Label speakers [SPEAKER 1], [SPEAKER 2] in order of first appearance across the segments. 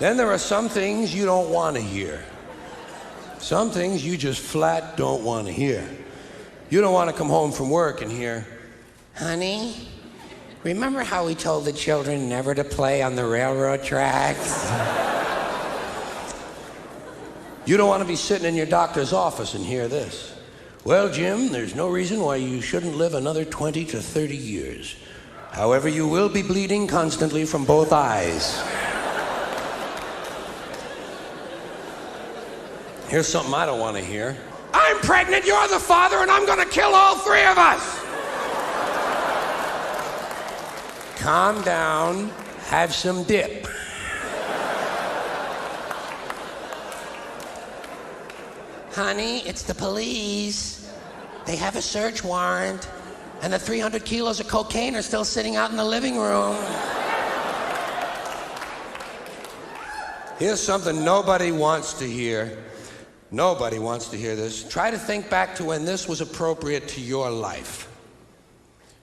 [SPEAKER 1] Then there are some things you don't want to hear. Some things you just flat don't want to hear. You don't want to come home from work and hear, "Honey, remember how we told the children never to play on the railroad tracks?" You don't want to be sitting in your doctor's office and hear this. "Well, Jim, there's no reason why you shouldn't live another 20 to 30 years. However, you will be bleeding constantly from both eyes." Here's something I don't want to hear. "I'm pregnant, you're the father, and I'm going to kill all three of us." Calm down, have some dip. "Honey, it's the police. They have a search warrant, and the 300 kilos of cocaine are still sitting out in the living room." Here's something nobody wants to hear. Nobody wants to hear this. Try to think back to when this was appropriate to your life.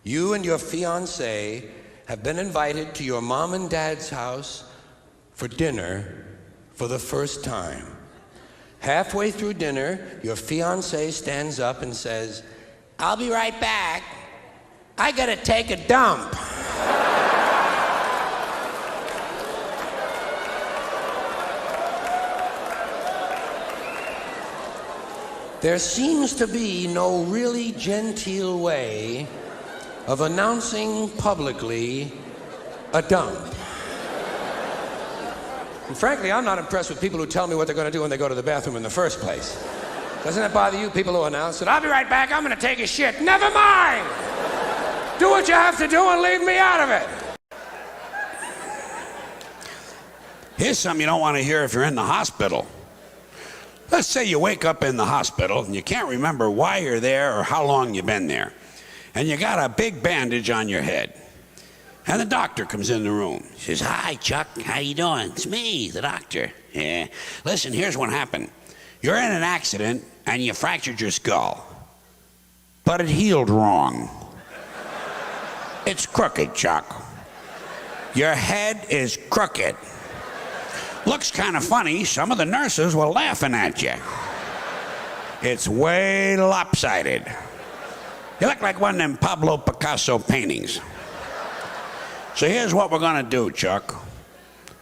[SPEAKER 1] You and your fiancé have been invited to your mom and dad's house for dinner for the first time. Halfway through dinner, your fiancé stands up and says, "I'll be right back. I gotta take a dump." There seems to be no really genteel way of announcing publicly a dump. And frankly, I'm not impressed with people who tell me what they're going to do when they go to the bathroom in the first place. Doesn't it bother you, people who announce that, "I'll be right back, I'm going to take a shit"? Never mind! Do what you have to do and leave me out of it.
[SPEAKER 2] Here's something you don't want to hear if you're in the hospital. Let's say you wake up in the hospital and you can't remember why you're there or how long you've been there. And you got a big bandage on your head. And the doctor comes in the room. He says, "Hi, Chuck. How you doing?" "It's me, the doctor." "Yeah. Listen, here's what happened. You're in an accident and you fractured your skull. But it healed wrong. It's crooked, Chuck. Your head is crooked. Looks kind of funny. Some of the nurses were laughing at you. It's way lopsided. You look like one of them Pablo Picasso paintings. So here's what we're going to do, Chuck.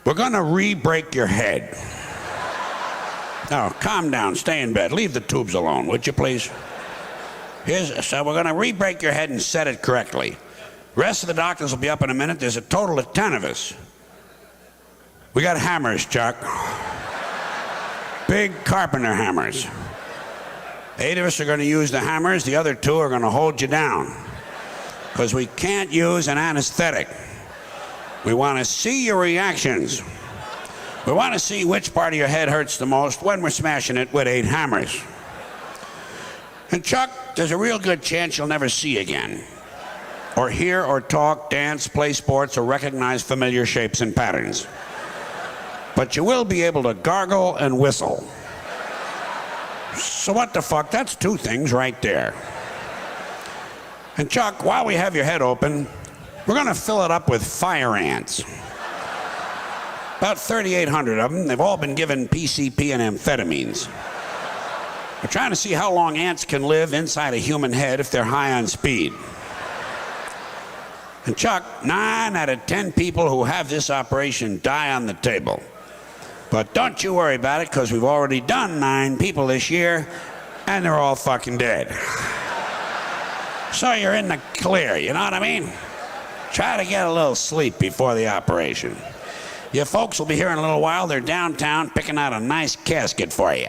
[SPEAKER 2] We're going to re-break your head." Now, calm down. Stay in bed. Leave the tubes alone, would you, please? So we're going to re-break your head and set it correctly. Rest of the doctors will be up in a minute. There's a total of 10 of us. We got hammers, Chuck. Big carpenter hammers. 8 of us are going to use the hammers. The other 2 are going to hold you down. Because we can't use an anesthetic. We want to see your reactions. We want to see which part of your head hurts the most when we're smashing it with 8 hammers. And Chuck, there's a real good chance you'll never see again. Or hear or talk, dance, play sports, or recognize familiar shapes and patterns. But you will be able to gargle and whistle. So what the fuck? That's 2 things right there. And Chuck, while we have your head open, we're going to fill it up with fire ants. About 3,800 of them. They've all been given PCP and amphetamines. We're trying to see how long ants can live inside a human head if they're high on speed. And Chuck, 9 out of 10 people who have this operation die on the table. But don't you worry about it, because we've already done 9 people this year, and they're all fucking dead. So you're in the clear, you know what I mean? Try to get a little sleep before the operation. Your folks will be here in a little while. They're downtown picking out a nice casket for you.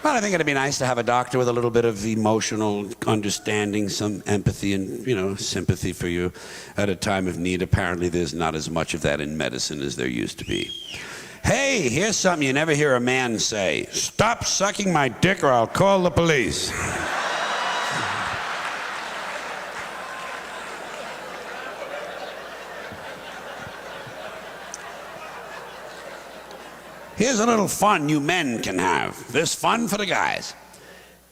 [SPEAKER 2] Well, I think it'd be nice to have a doctor with a little bit of emotional understanding, some empathy and, sympathy for you at a time of need. Apparently, there's not as much of that in medicine as there used to be. Hey, here's something you never hear a man say. "Stop sucking my dick or I'll call the police." Here's a little fun you men can have. This fun for the guys.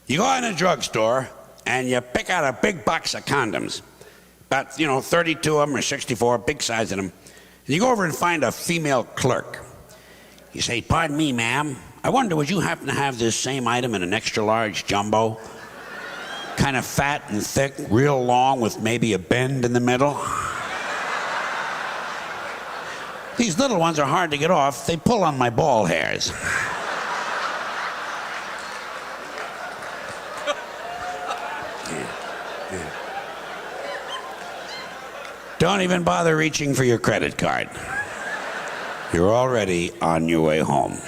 [SPEAKER 2] You go in a drugstore and you pick out a big box of condoms. About, 32 of them or 64, big size of them. You go over and find a female clerk. You say, "Pardon me, ma'am. I wonder, would you happen to have this same item in an extra large jumbo? Kind of fat and thick, real long with maybe a bend in the middle?" These little ones are hard to get off. They pull on my ball hairs. Don't even bother reaching for your credit card. You're already on your way home.